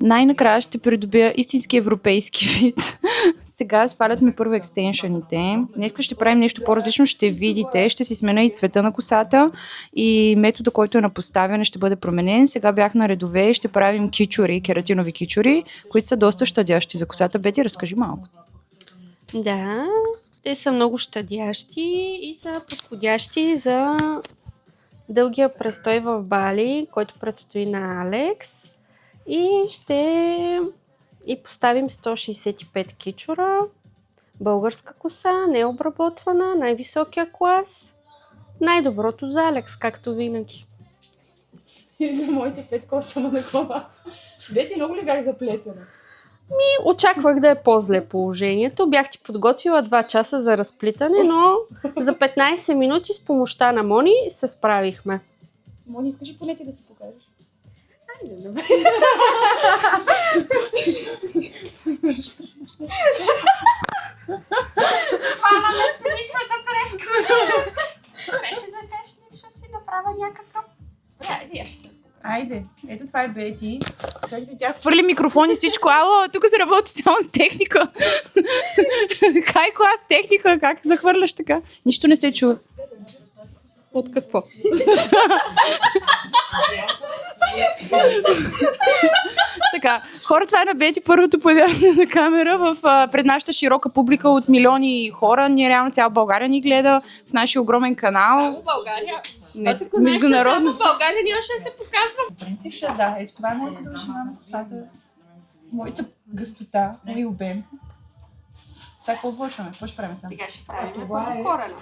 Най-накрая ще придобия истински европейски вид. Сега свалят ми първо екстеншъните. Днес ще правим нещо по-различно, ще видите. Ще си смена и цвета на косата и метода, който е на поставяне, ще бъде променен. Сега бях на редове и ще правим кичури, кератинови кичури, които са доста щадящи за косата. Бети, разкажи малко. Да, те са много щадящи и са подходящи за дългия престой в Бали, който предстои на Алекс. И ще поставим 165 кичура, българска коса, необработвана, най-високия клас, най-доброто за Алекс, както винаги. И за моите 5 коса на глава. Бети, много ли бях заплетена? Очаквах да е по-зле положението. Бях ти подготвила 2 часа за разплитане, но за 15 минути с помощта на Мони се справихме. Мони, искаш ли поне ти да се покажеш? Айде, добре. Хвана ме сценичната треска. Беше да кажеш нещо, си направя някакъв... Айде, я ще. Айде, ето това е Бети. Чакайте, тя хвърли микрофон и всичко. Ало, тук се работи само с техника. Хай клас техника, как захвърляш така? Нищо не се чува. От какво? Така, хора, това е на Бети първото появяване на камера пред нашата широка публика от милиони хора. Ние реално цяла България ни гледа в нашия огромен канал. Само България. Не, Аз ако знаеш, че международно. само България нямаше да се показва. В принцип, да. Ето това е моята дължина на косата. Моята гъстота, мой обем. Сега какво почваме? Какво ще правим сега? Сега ще правим първо корена.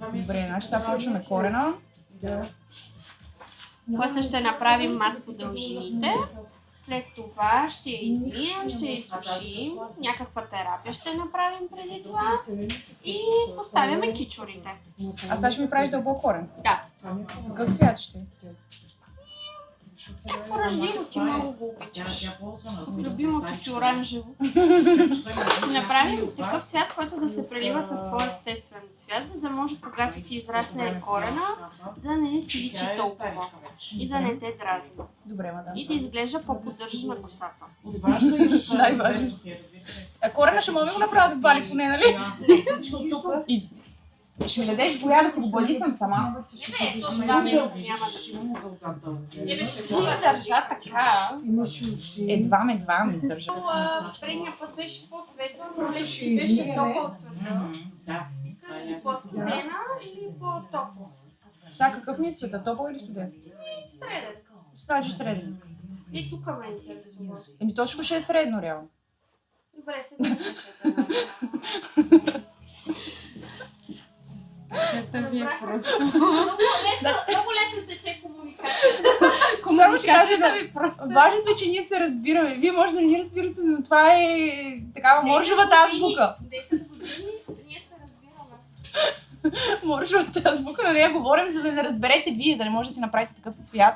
Добре, значи сега почваме корена. После ще направим мат по дължините. След това ще я измием, ще я изсушим. Някаква терапия ще направим преди това. И поставяме кичурите. А сега ще ми правиш дълбок корен. Да. Какъв цвят ще? Някакво ръждиво, ти много го обичаш. Любимото ти оранжево. Ще направим такъв цвят, който да се прелива с твоя естествен цвят, за да може, когато ти израсне корена, да не си личи толкова и да не те дразни. Добре, мадам. И да изглежда по-поддържана косата. Най-важно. А корена ще мога да го направят в Бали поне, нали? И ще ми дадеш боя да си го бладисам сама. Да, няма да не ще го държа така. Едва ми издържа. Предния път беше по-светла, но лечи беше толкова от цвета. Искаш да си по-студена или по-топло? Сега какъв ми е цвета? Топъл или студен? Среден. Сложи среден искам. И тук ме интересува. Еми точно ще е средно реално. Добре, се държа. Много лесно тече комуникацията. Само ще кажа, ми просто. важното е, че ние се разбираме. Вие може да не ни разбирате, но това е такава моржовата азбука. 10 години ние се разбираме. Моржовата азбука, на нея говорим, за да не разберете вие, да не може да си направите такъв цвят.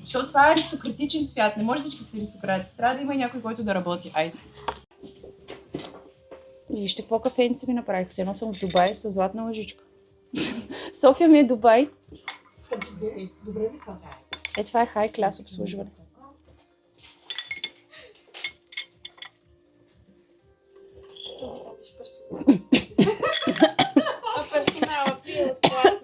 Защото това е аристократичен цвят. Не може всички сте аристократи. Трябва да има и някой, който да работи. Айде. Вижте какво кафенце ми направих. Все едно съм в Дубай с златна лъжичка. София ми е Дубай. Добре ли са? Е, това е хай клас обслужване. А персонала пие от класна.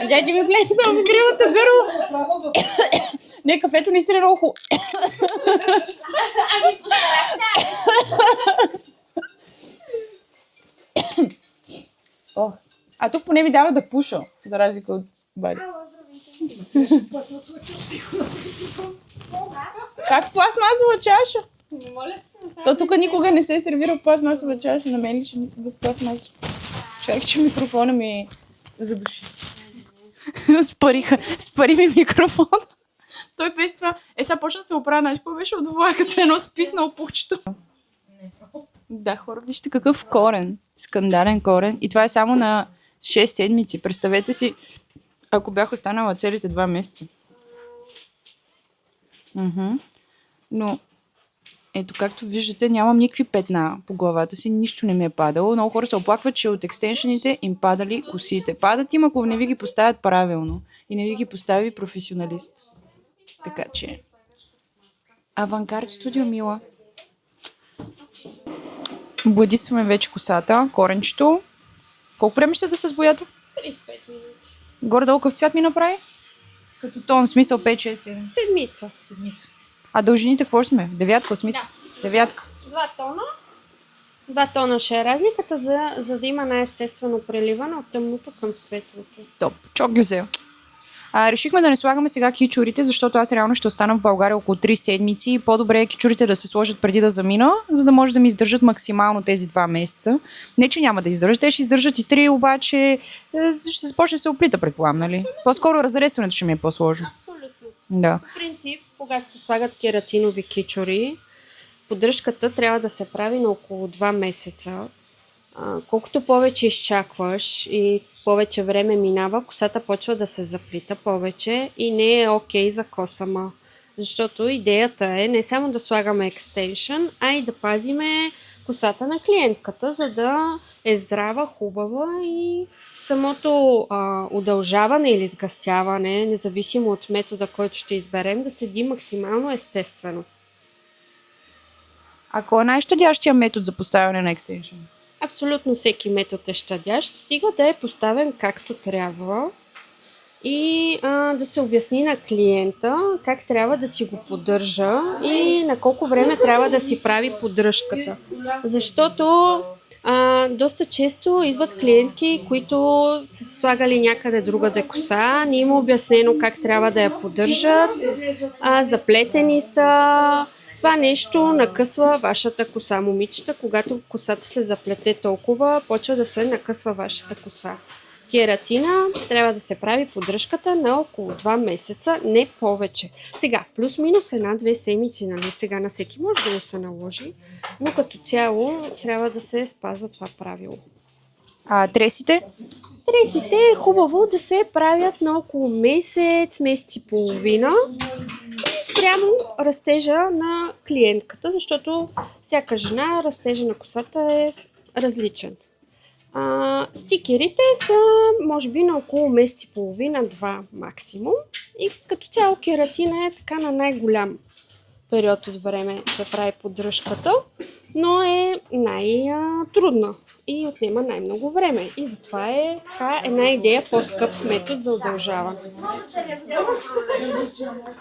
Дядя ми плесна в кривото гърло. Не, кафето не си много хубаво. Ами постарах се. О, а тук поне ми дава да пуша, за разлика от Бали. Как пластмасова чаша? Не моля се. То тук никога не се е сервирал пластмасова чаша, на мен лично в пластмасова. Чакай, че микрофона ми задуши. Спари ми микрофон. Той без това. Сега почна да се оправя, знаеш, какво беше от влаката, едно спихнал пухчето. Да, хора, вижте какъв корен. Скандален корен. И това е само на 6 седмици. Представете си, ако бях останала целите 2 месеца. Но Ето, както виждате, нямам никакви петна по главата си, нищо не ми е падало. Много хора се оплакват, че от екстеншените им падали косите. Падат им, ако не ви ги поставят правилно и не ви ги постави професионалист. Така че... Авангард студио, мила. Бладисваме вече косата, коренчето. Колко време ще да се сбоята? 35 минути. Горе-долу какъв цвят ми направи? Като тон, смисъл 5-6-7. Седмица. А дължините какво ще сме? Девятка, осмица? Да. Девятка. 2 тона. 2 тона ще е разликата, за да има най-естествено преливане от тъмното към светлото. Топ. Чок ги взел. Решихме да не слагаме сега кичурите, защото аз реално ще остана в България около 3 седмици и по-добре е кичурите да се сложат преди да замина, за да може да ми издържат максимално тези 2 месеца. Не, че няма да издържат, те ще издържат и 3, обаче ще започне да се оплита, предполагам, нали? По-скоро разресването ще ми е по-сложно. Абсолютно. Да. В принцип, когато се слагат кератинови кичури, поддръжката трябва да се прави на около 2 месеца. Колкото повече изчакваш и повече време минава, косата почва да се заплита повече и не е окей за косама. Защото идеята е не само да слагаме екстеншън, а и да пазиме косата на клиентката, за да е здрава, хубава и самото удължаване или сгъстяване, независимо от метода, който ще изберем, да седи максимално естествено. А кой е най-щадящия метод за поставяне на екстеншън? Абсолютно всеки метод е щадящ, стига да е поставен както трябва и да се обясни на клиента как трябва да си го поддържа и на колко време трябва да си прави поддръжката. Защото доста често идват клиентки, които са слагали някъде другаде коса, не им е обяснено как трябва да я поддържат, заплетени са. Това нещо накъсва вашата коса, момичета. Когато косата се заплете толкова, почва да се накъсва вашата коса. Кератина трябва да се прави поддръжката на около 2 месеца, не повече. Сега, плюс-минус 1-2 седмици, нали? Сега на всеки може да му се наложи, но като цяло трябва да се спазва това правило. А тресите? Тресите е хубаво да се правят на около месец, месец и половина. Спрямо растежа на клиентката, защото всяка жена растежа на косата е различен. Стикерите са може би на около месец и половина-2 максимум и като цяло кератина е така на най-голям период от време се прави поддръжката, но е най-трудна и отнема най-много време. И затова е така една идея по-скъп метод за удължаване.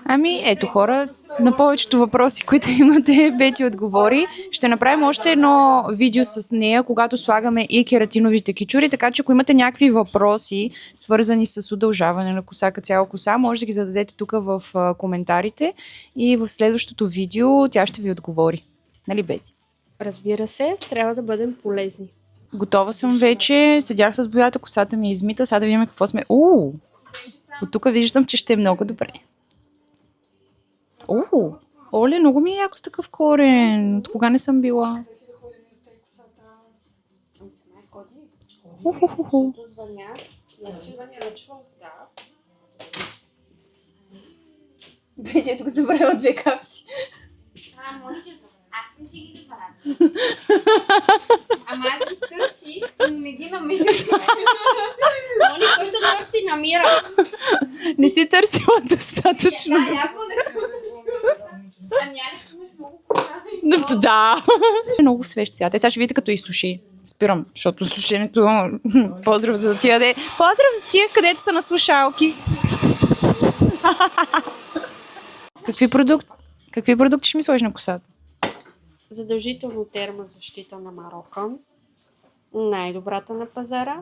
Ами, ето хора, на повечето въпроси, които имате, Бети отговори. Ще направим още едно видео с нея, когато слагаме и кератиновите кичури, така че ако имате някакви въпроси, свързани с удължаване на коса, цяла коса, може да ги зададете тук в коментарите и в следващото видео тя ще ви отговори. Нали, Бети? Разбира се, трябва да бъдем полезни. Готова съм вече, седях с боята, косата ми е измита, сега да видим какво сме. От тук виждам, че ще е много добре. Оле, много ми е яко с такъв корен. От кога не съм била? Бети, тук забравя 2 капси. Може да забравя. Аз съм ти ги забравя. Ама аз ги търси, но не ги намирам. Моли, който търси, намира. Не си търсила достатъчно. Да, явно не съм търсила. Ами Алекс имаш много коса. Да. Много свеж цвят. Сега ще видите като изсуши. Спирам, защото сушенето... Поздрав за тия, Поздрав за тия, където са на слушалки. Какви продукти ще ми сложиш на косата? Задължително термозащита на Марокан. Най-добрата на пазара.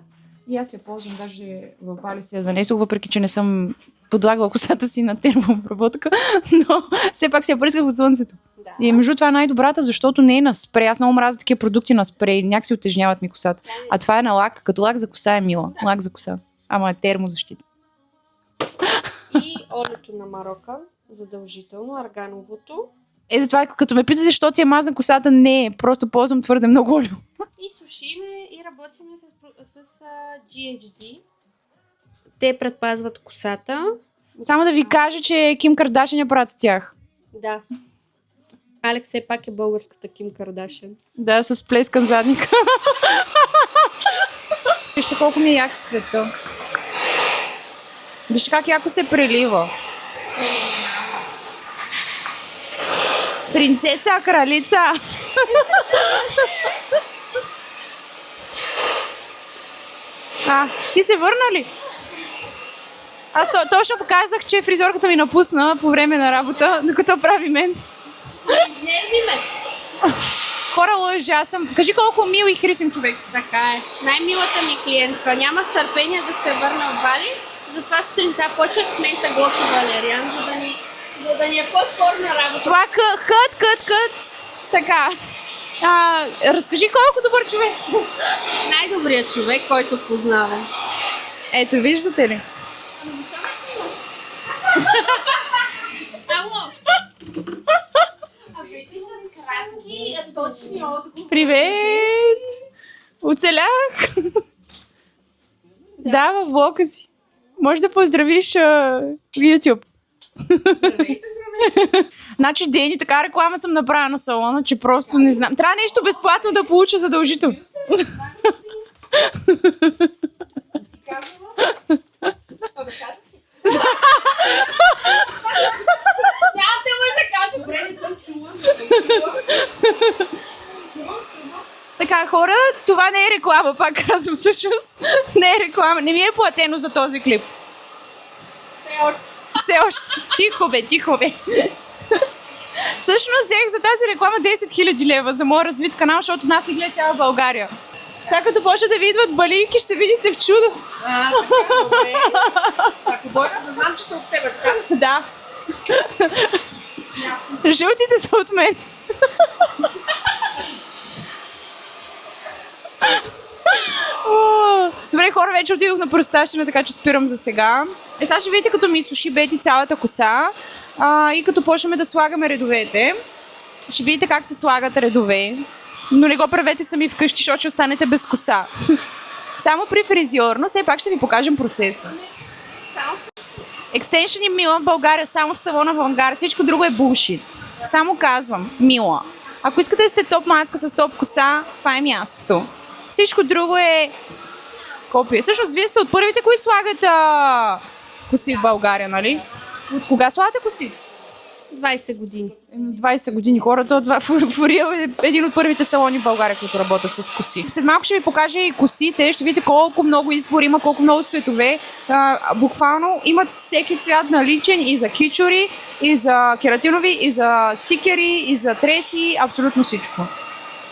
И аз я ползвам, даже в Бали си я занесох, въпреки че не съм подлагала косата си на термообработка, но все пак си я пръсках от слънцето. Да. И между това е най-добрата, защото не е на спрей. Аз много мразя такива продукти на спрей, някакси утежняват ми косата. А това е на лак, като лак за коса е мила. Да. Лак за коса. Ама е термозащита. И олиото на Марокан, задължително, аргановото. Затова като ме питате, защо ти е мазна косата, не е. Просто ползвам твърде много олио. И сушиме и работиме с GHD. Те предпазват косата. Само да ви кажа, че Ким Кардашин я правят с тях. Да. Алекс все пак е българската Ким Кардашиан. Да, с плескан задник. Вижте колко ми е як цвета. Вижте как яко се прелива. Принцеса, кралица. Ти се върна ли? Аз точно показах, че фризорката ми напусна по време на работа, докато прави мен. Изнерви ме. Хора, лъжа, аз съм. Кажи колко мил и хрисим човек. Така е. Най-милата ми клиентка. Нямах търпение да се върна от Бали, затова сутринта почнах с мента Глоки Валериан, за да ни е по-спорна работа. Това кът. Така. Разкажи колко добър човек си. Най-добрият човек, който познавам. Ето, виждате ли? Ами защо ме снимаш? Ало! Абе, ти с кратки, точни отговори. Привет! Оцелях! Да, във влога си. Може да поздравиш YouTube. Значи, Дени, така реклама съм направила на салона, че просто не знам. Трябва нещо безплатно да получа задължително. Абе, каза си. Няма те мъжа каза. Добре, не съм чула. Така, хора, това не е реклама, пак казвам всъщност. Не е реклама. Не ми е платено за този клип. Все още. Тихо бе. Всъщност взех за тази реклама 10 000 лева за моя развит канал, защото нас ни гледа цяла България. Сега като почне да ви идват балийки, ще видите в чудо. Така, добре. Ако дойда, да знам, че са от тебе, така? Да. Жълтите са от мен. Добре, хора, вече отидох на простащина, така че спирам за сега. Сега ще видите като ми суши Бети цялата коса и като почнем да слагаме редовете. Ще видите как се слагат редове, но не го правете сами вкъщи, защото ще останете без коса. Само при фризьор, но все пак ще ви покажем процеса. Екстеншъни Мила в България, само в салона в Ангария. Всичко друго е булшит. Само казвам, Мила. Ако искате да сте топ маска с топ коса, това е мястото. Всичко друго е копия. Всъщност, вие сте от първите, които слагат коси в България, нали? От кога слагате коси? 20 години. 20 години хората. Това Фурил е един от първите салони в България, които работят с коси. След малко ще ви покажа и косите. Ще видите колко много избор има, колко много цветове. Буквално имат всеки цвят наличен и за кичури, и за кератинови, и за стикери, и за треси. Абсолютно всичко.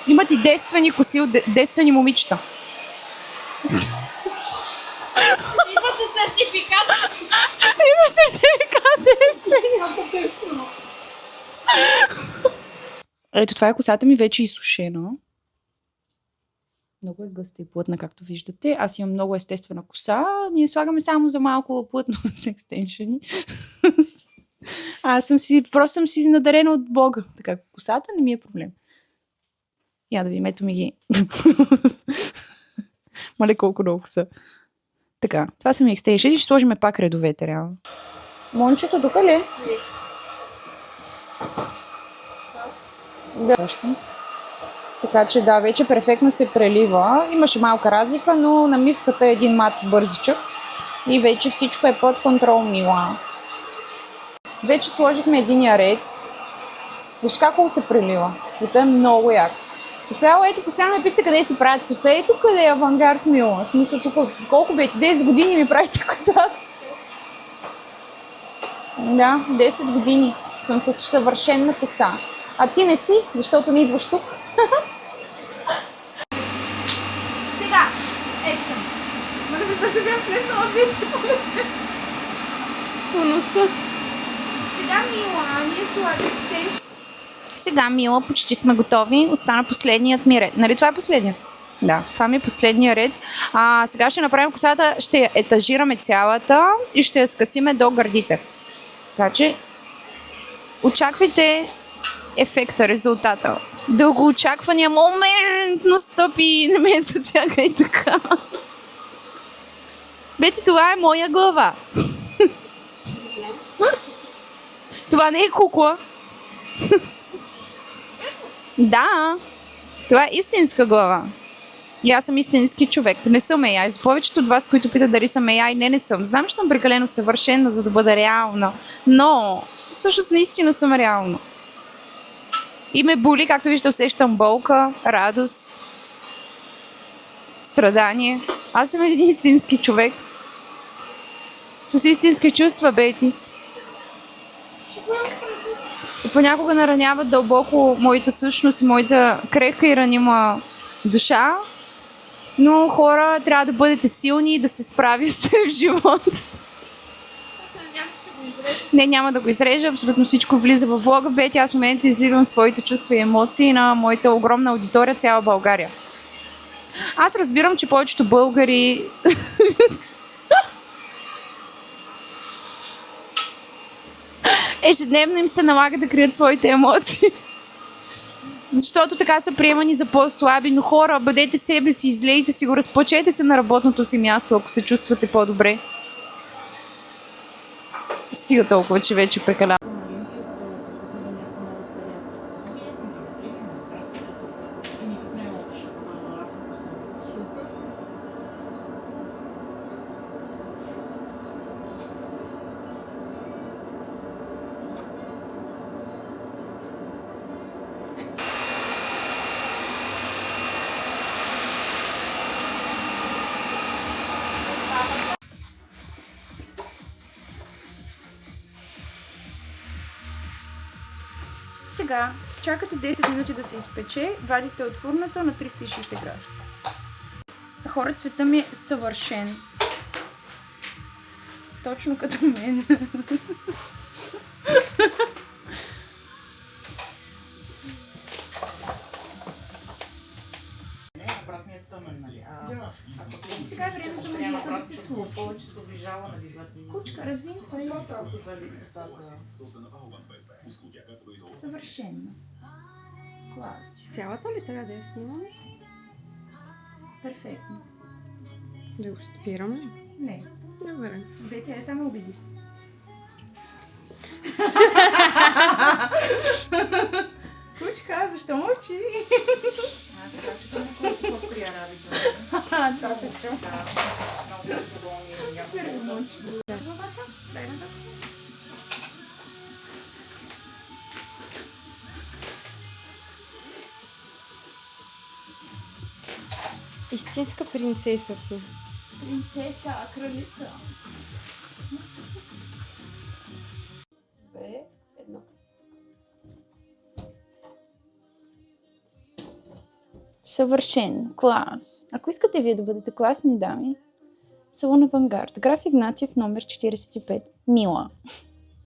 Имат и действени коси от действени момичета. Идвате сертификат. Ето, това е косата ми вече изсушена. Много е гъста и плътна, както виждате. Аз имам много естествена коса. Ние слагаме само за малко плътност екстеншъни. Просто съм си надарена от Бога. Така, косата не ми е проблем. Я да видим, ето ми ги. Мале колко много коса. Така, това са ми екстеншъни. Ще сложим пак редовете, реално. Мончето тук ли? Да. Така че да, вече перфектно се прелива. Имаше малка разлика, но намивката е един мат бързичък. И вече всичко е под контрол, Мила. Вече сложихме единия ред. Виж как се прелива. Цвета е много як. По цяло, ето, постоянно ме питате къде си правят цвета. Ето къде е авангард, Мила. В смисъл, тук колко бете? 10 години ми правите коса. Да, 10 години съм със съвършенна коса. А ти не си, защото не идваш тук. Сега, екшън. Ма да се бях плеснала вече по носа. Сега, Мила, ние слагаме екстеншън. Сега, Мила, почти сме готови. Остана последният ми ред. Нали това е последният? Да, това ми е последния ред. Сега ще направим косата, ще я етажираме цялата и ще я скъсиме до гърдите. Така че очаквайте ефекта, резултата. Дългоочаквания момент настъпи. Не ме затягай така. Бети, това е моя глава. Това не е кукла. Да, това е истинска глава. И аз съм истински човек. Не съм AI. За повечето от вас, които питат дали съм AI, не съм. Знам, че съм прекалено съвършена, за да бъда реална. Но, всъщност, наистина съм реална. И ме боли, както виждате, усещам болка, радост, страдание. Аз съм един истински човек. С истински чувства, Бети. И понякога нараняват дълбоко моята същност, моята крехка и ранима душа. Но хора, трябва да бъдете силни и да се справите в живота. Не, няма да го изрежа, абсолютно всичко влиза във влога. Бети, аз в момента изливам своите чувства и емоции на моята огромна аудитория, цяла България. Аз разбирам, че повечето българи ежедневно им се налага да крият своите емоции. Защото така са приемани за по-слаби, но хора, бъдете себе си, излейте си го, разплачете се на работното си място, ако се чувствате по-добре. Стига толкова, че вече прекалявам. Сега чакате 10 минути да се изпече, вадите от фурната на 360 градуса. Хора, цвета ми е съвършен. Точно като мен. И сега е време за магията да се случи. Кучка, развини твоя. Съвършено. Клас. Цялата ли трябва да я снимаме? Перфектно. Да го спираме? Не. Добре. Бе, тя е само убеди. Кучка, защо мълчи? Аз така, че това колко прия работа. Това се чу. Много доволни. Супер мълчи. Дай назад. Истинска принцеса си. Принцеса, кралица. Едно. Съвършен. Клас. Ако искате вие да бъдете класни дами, салон Авангард. Граф Игнатиев, номер 45. Мила.